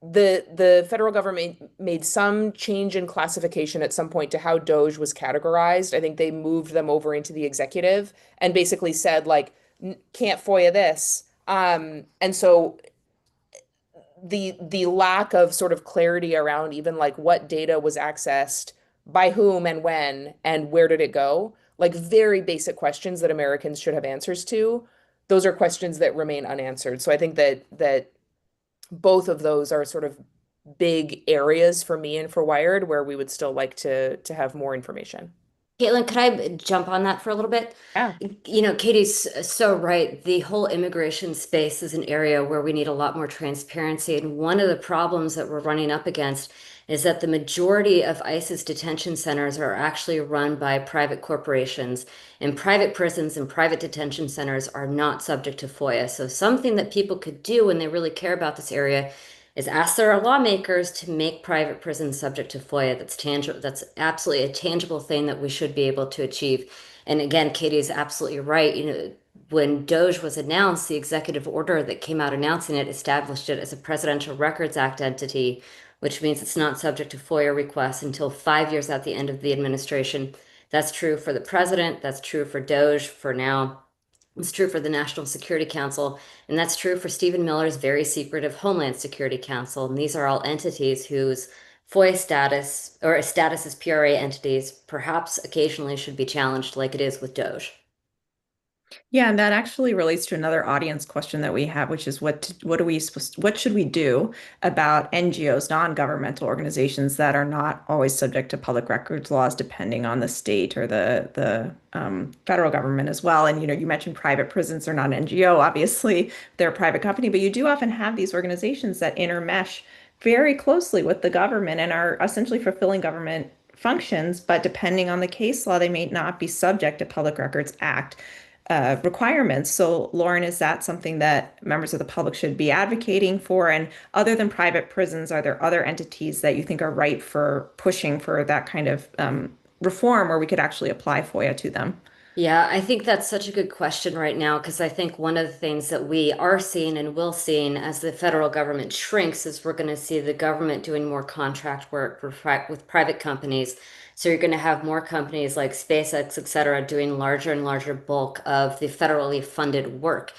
the federal government made some change in classification at some point to how Doge was categorized. I think they moved them over into the executive and basically said like can't FOIA this. And so the lack of sort of clarity around even like what data was accessed by whom and when and where did it go, like very basic questions that Americans should have answers to. Those are questions that remain unanswered. So I think that both of those are sort of big areas for me and for Wired where we would still like to have more information. Caitlin, could I jump on that for a little bit? Yeah. Katie's so right. The whole immigration space is an area where we need a lot more transparency. And one of the problems that we're running up against is that the majority of ICE's detention centers are actually run by private corporations, and private prisons and private detention centers are not subject to FOIA. So something that people could do when they really care about this area is ask their lawmakers to make private prisons subject to FOIA. That's tangible. That's absolutely a tangible thing that we should be able to achieve. And again, Katie is absolutely right. When Doge was announced, the executive order that came out announcing it established it as a Presidential Records Act entity, which means it's not subject to FOIA requests until 5 years at the end of the administration. That's true for the president. That's true for Doge for now. It's true for the National Security Council, and that's true for Stephen Miller's very secretive Homeland Security Council. And these are all entities whose FOIA status or status as PRA entities perhaps occasionally should be challenged like it is with Doge. Yeah, and that actually relates to another audience question that we have, which is what should we do about NGOs, non-governmental organizations that are not always subject to public records laws, depending on the state or the federal government as well. And you mentioned private prisons are not an NGO, obviously they're a private company, but you do often have these organizations that intermesh very closely with the government and are essentially fulfilling government functions, but depending on the case law, they may not be subject to Public Records Act requirements. So, Lauren, is that something that members of the public should be advocating for? And other than private prisons, are there other entities that you think are ripe for pushing for that kind of reform where we could actually apply FOIA to them? Yeah, I think that's such a good question right now because I think one of the things that we are seeing and will seeing as the federal government shrinks is we're going to see the government doing more contract work with private companies. So you're going to have more companies like SpaceX, et cetera, doing larger and larger bulk of the federally funded work.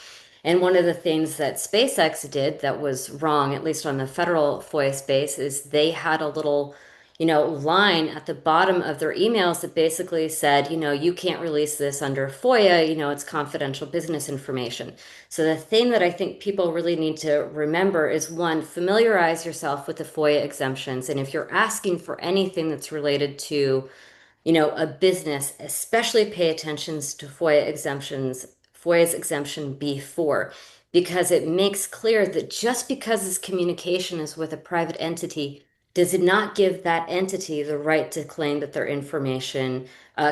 And one of the things that SpaceX did that was wrong, at least on the federal FOIA space, is they had a little line at the bottom of their emails that basically said, you can't release this under FOIA, it's confidential business information. So the thing that I think people really need to remember is one, familiarize yourself with the FOIA exemptions. And if you're asking for anything that's related to, a business, especially pay attention to FOIA exemptions, FOIA's exemption B4, because it makes clear that just because this communication is with a private entity does it not give that entity the right to claim that their information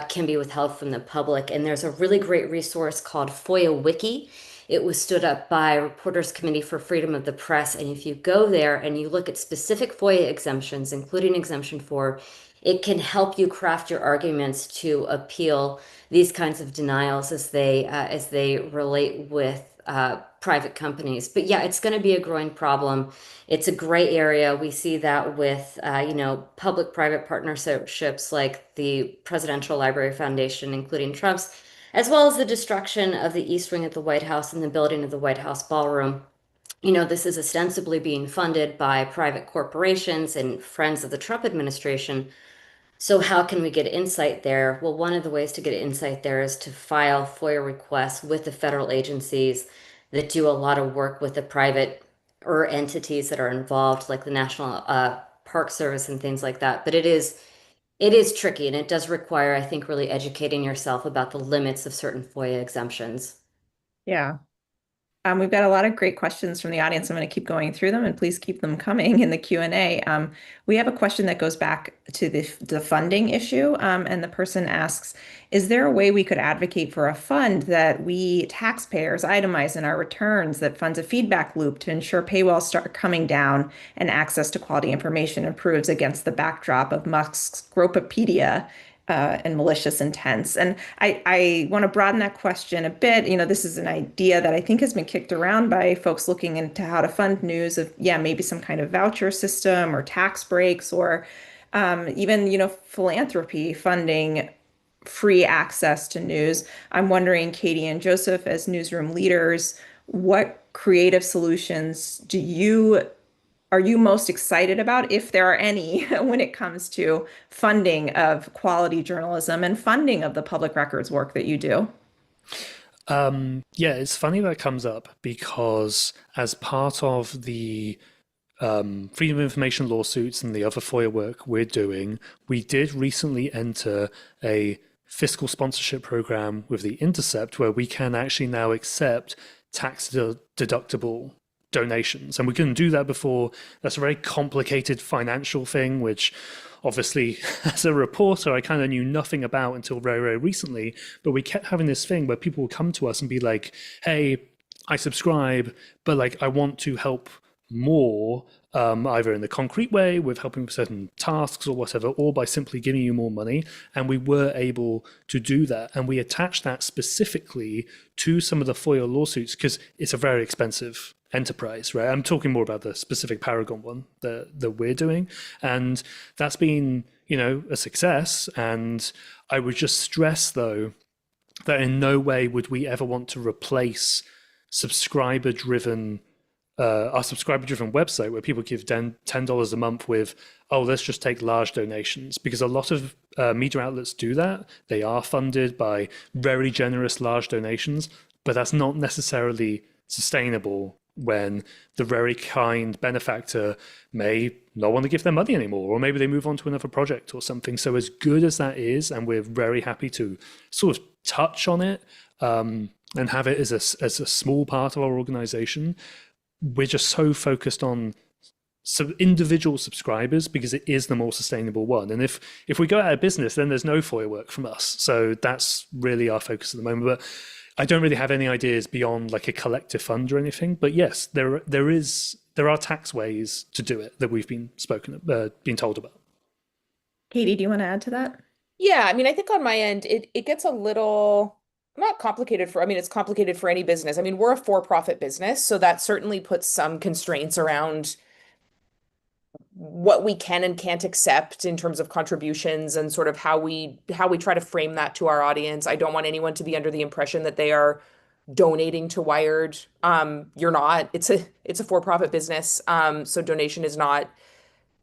can be withheld from the public. And there's a really great resource called FOIA Wiki. It was stood up by Reporters Committee for Freedom of the Press. And if you go there and you look at specific FOIA exemptions, including exemption 4, it can help you craft your arguments to appeal these kinds of denials as they relate with private companies. But yeah, it's going to be a growing problem. It's a gray area. We see that with public-private partnerships like the Presidential Library Foundation, including Trump's, as well as the destruction of the East Wing at the White House and the building of the White House ballroom. This is ostensibly being funded by private corporations and friends of the Trump administration. So how can we get insight there? Well, one of the ways to get insight there is to file FOIA requests with the federal agencies that do a lot of work with the private or entities that are involved, like the National Park Service and things like that. But it is tricky, and it does require, I think, really educating yourself about the limits of certain FOIA exemptions. Yeah. We've got a lot of great questions from the audience. I'm going to keep going through them, and please keep them coming in the Q&A. We have a question that goes back to the funding issue, and the person asks, is there a way we could advocate for a fund that we taxpayers itemize in our returns that funds a feedback loop to ensure paywalls start coming down and access to quality information improves against the backdrop of Musk's Gropapedia and malicious intents? And I want to broaden that question a bit. This is an idea that I think has been kicked around by folks looking into how to fund news of, yeah, maybe some kind of voucher system or tax breaks or even, philanthropy funding free access to news. I'm wondering, Katie and Joseph, as newsroom leaders, what creative solutions are you most excited about, if there are any, when it comes to funding of quality journalism and funding of the public records work that you do? Yeah, it's funny that comes up because as part of the freedom of information lawsuits and the other FOIA work we're doing, we did recently enter a fiscal sponsorship program with The Intercept where we can actually now accept tax deductible donations. And we couldn't do that before. That's a very complicated financial thing, which obviously, as a reporter, I kind of knew nothing about until very, very recently. But we kept having this thing where people would come to us and be like, hey, I subscribe, but like I want to help more, either in the concrete way with helping with certain tasks or whatever, or by simply giving you more money. And we were able to do that. And we attached that specifically to some of the FOIA lawsuits because it's a very expensive enterprise, right? I'm talking more about the specific Paragon one that we're doing. And that's been, a success. And I would just stress, though, that in no way would we ever want to replace our subscriber-driven website where people give $10 a month with, oh, let's just take large donations. Because a lot of media outlets do that. They are funded by very generous large donations, but that's not necessarily sustainable when the very kind benefactor may not want to give their money anymore, or maybe they move on to another project or something. So as good as that is, and we're very happy to sort of touch on it and have it as a small part of our organization, we're just so focused on individual subscribers because it is the more sustainable one. And if we go out of business, then there's no FOIA work from us. So that's really our focus at the moment. But I don't really have any ideas beyond like a collective fund or anything. But yes, there are tax ways to do it that we've been told about. Katie, do you want to add to that? Yeah, I mean, I think on my end, it gets a little not complicated it's complicated for any business. I mean, we're a for-profit business, so that certainly puts some constraints around what we can and can't accept in terms of contributions and sort of how we try to frame that to our audience. I don't want anyone to be under the impression that they are donating to Wired. You're not. It's a for-profit business. So donation is not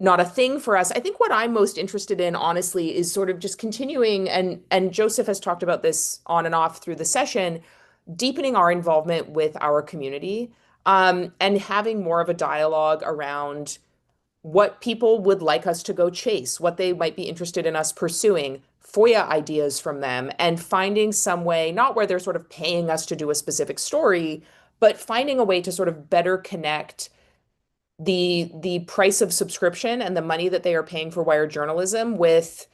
a thing for us. I think what I'm most interested in, honestly, is sort of just continuing, and Joseph has talked about this on and off through the session, deepening our involvement with our community, and having more of a dialogue around what people would like us to go chase, what they might be interested in us pursuing, FOIA ideas from them, and finding some way, not where they're sort of paying us to do a specific story, but finding a way to sort of better connect the price of subscription and the money that they are paying for wire journalism with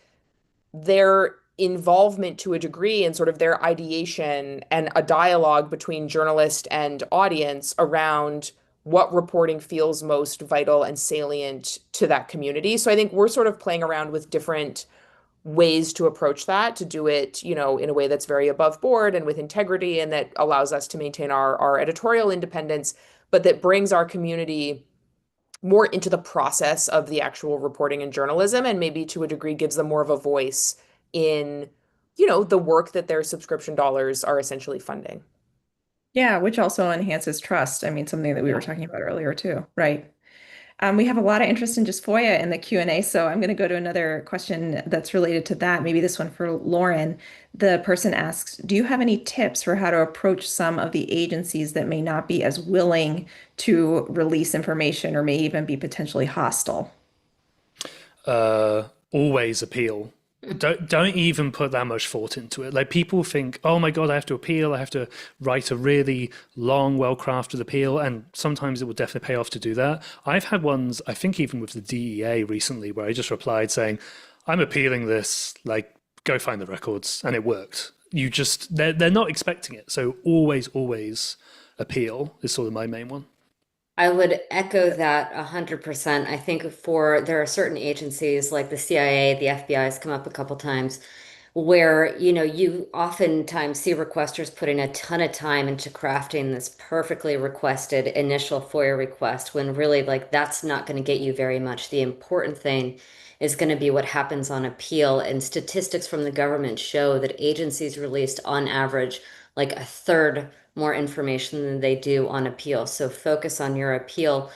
their involvement to a degree and sort of their ideation and a dialogue between journalist and audience around what reporting feels most vital and salient to that community. So I think we're sort of playing around with different ways to approach that, to do it, in a way that's very above board and with integrity and that allows us to maintain our editorial independence, but that brings our community more into the process of the actual reporting and journalism, and maybe to a degree gives them more of a voice in, the work that their subscription dollars are essentially funding. Yeah, which also enhances trust. I mean, something that we were Yeah. talking about earlier too, right? We have a lot of interest in just FOIA in the Q&A, so I'm going to go to another question that's related to that. Maybe this one for Lauren. The person asks, do you have any tips for how to approach some of the agencies that may not be as willing to release information or may even be potentially hostile? Always appeal. Don't even put that much thought into it. Like people think, oh my God, I have to appeal. I have to write a really long, well-crafted appeal. And sometimes it will definitely pay off to do that. I've had ones, I think even with the DEA recently, where I just replied saying, I'm appealing this, like go find the records. And it worked. They're not expecting it. So always appeal is sort of my main one. I would echo that 100%. I think there are certain agencies like the CIA, the FBI has come up a couple times where, you oftentimes see requesters putting a ton of time into crafting this perfectly requested initial FOIA request when really like that's not going to get you very much. The important thing is going to be what happens on appeal. And statistics from the government show that agencies released on average like a third more information than they do on appeal. So focus on your appeal.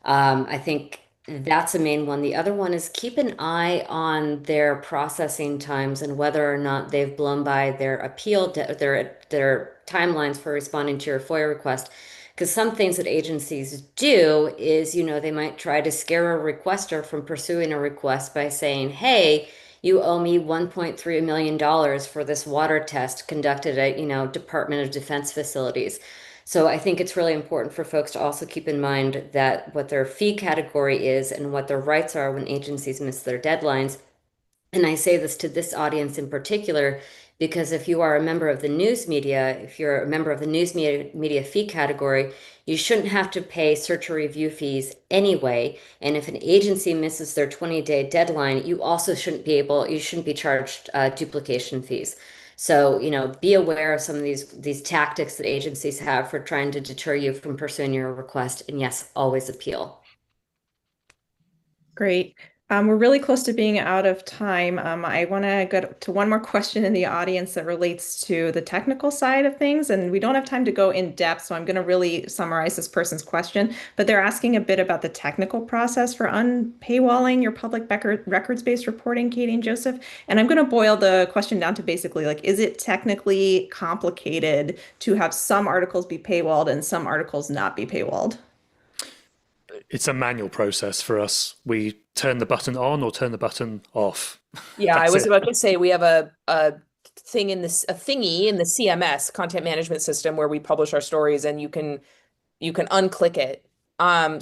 I think that's a main one. The other one is keep an eye on their processing times and whether or not they've blown by their their timelines for responding to your FOIA request. Because some things that agencies do is, they might try to scare a requester from pursuing a request by saying, hey, you owe me $1.3 million for this water test conducted at, Department of Defense facilities. So I think it's really important for folks to also keep in mind that what their fee category is and what their rights are when agencies miss their deadlines. And I say this to this audience in particular because if you are a member of the news media, if you're a member of the news media fee category, you shouldn't have to pay search or review fees anyway. And if an agency misses their 20-day deadline, you shouldn't be charged duplication fees. So, be aware of some of these tactics that agencies have for trying to deter you from pursuing your request. And yes, always appeal. Great. We're really close to being out of time. I want to go to one more question in the audience that relates to the technical side of things, and we don't have time to go in depth, so I'm going to really summarize this person's question. But they're asking a bit about the technical process for unpaywalling your public records-based reporting, Katie and Joseph. And I'm going to boil the question down to basically like, is it technically complicated to have some articles be paywalled and some articles not be paywalled? It's a manual process for us. We turn the button on or turn the button off. Yeah, I That's was it. about to say we have a thingy in the CMS content management system where we publish our stories and you can unclick it.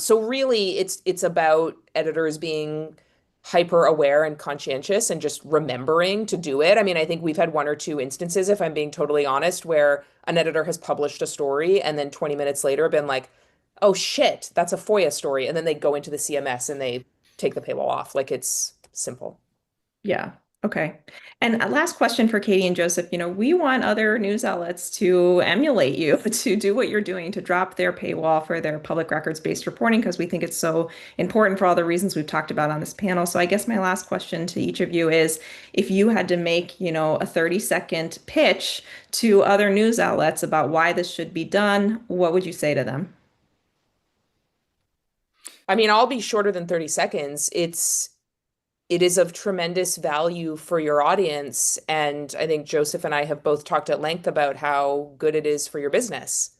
So really it's about editors being hyper aware and conscientious and just remembering to do it. I mean, I think we've had one or two instances, if I'm being totally honest, where an editor has published a story and then 20 minutes later been like, oh shit, that's a FOIA story. And then they go into the CMS and they take the paywall off. Like it's simple. Yeah. Okay. And a last question for Katie and Joseph. We want other news outlets to emulate you, to do what you're doing, to drop their paywall for their public records-based reporting, because we think it's so important for all the reasons we've talked about on this panel. So I guess my last question to each of you is, if you had to make, a 30-second pitch to other news outlets about why this should be done, what would you say to them? I mean, I'll be shorter than 30 seconds. It is of tremendous value for your audience. And I think Joseph and I have both talked at length about how good it is for your business.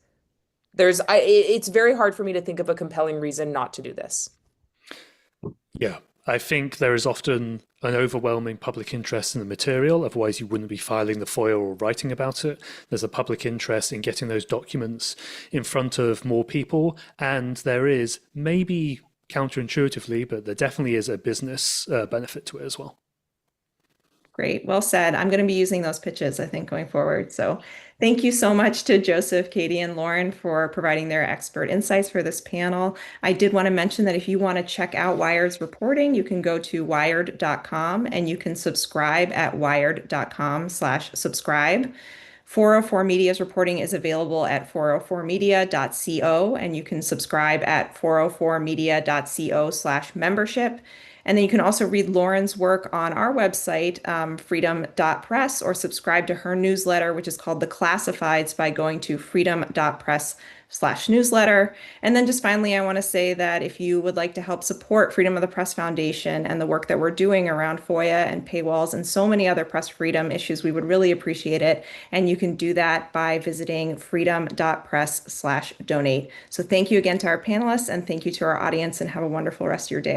It's very hard for me to think of a compelling reason not to do this. Yeah. I think there is often an overwhelming public interest in the material, otherwise, you wouldn't be filing the FOIA or writing about it. There's a public interest in getting those documents in front of more people, and there is, maybe counterintuitively, but there definitely is a business benefit to it as well. Great. Well said. I'm going to be using those pitches, I think, going forward. So thank you so much to Joseph, Katie, and Lauren for providing their expert insights for this panel. I did want to mention that if you want to check out Wired's reporting, you can go to wired.com and you can subscribe at wired.com/subscribe. 404 Media's reporting is available at 404media.co, and you can subscribe at 404media.co/membership. And then you can also read Lauren's work on our website, freedom.press, or subscribe to her newsletter, which is called The Classifieds, by going to freedom.press/newsletter. And then just finally, I want to say that if you would like to help support Freedom of the Press Foundation and the work that we're doing around FOIA and paywalls and so many other press freedom issues, we would really appreciate it. And you can do that by visiting freedom.press/donate. So thank you again to our panelists, and thank you to our audience, and have a wonderful rest of your day.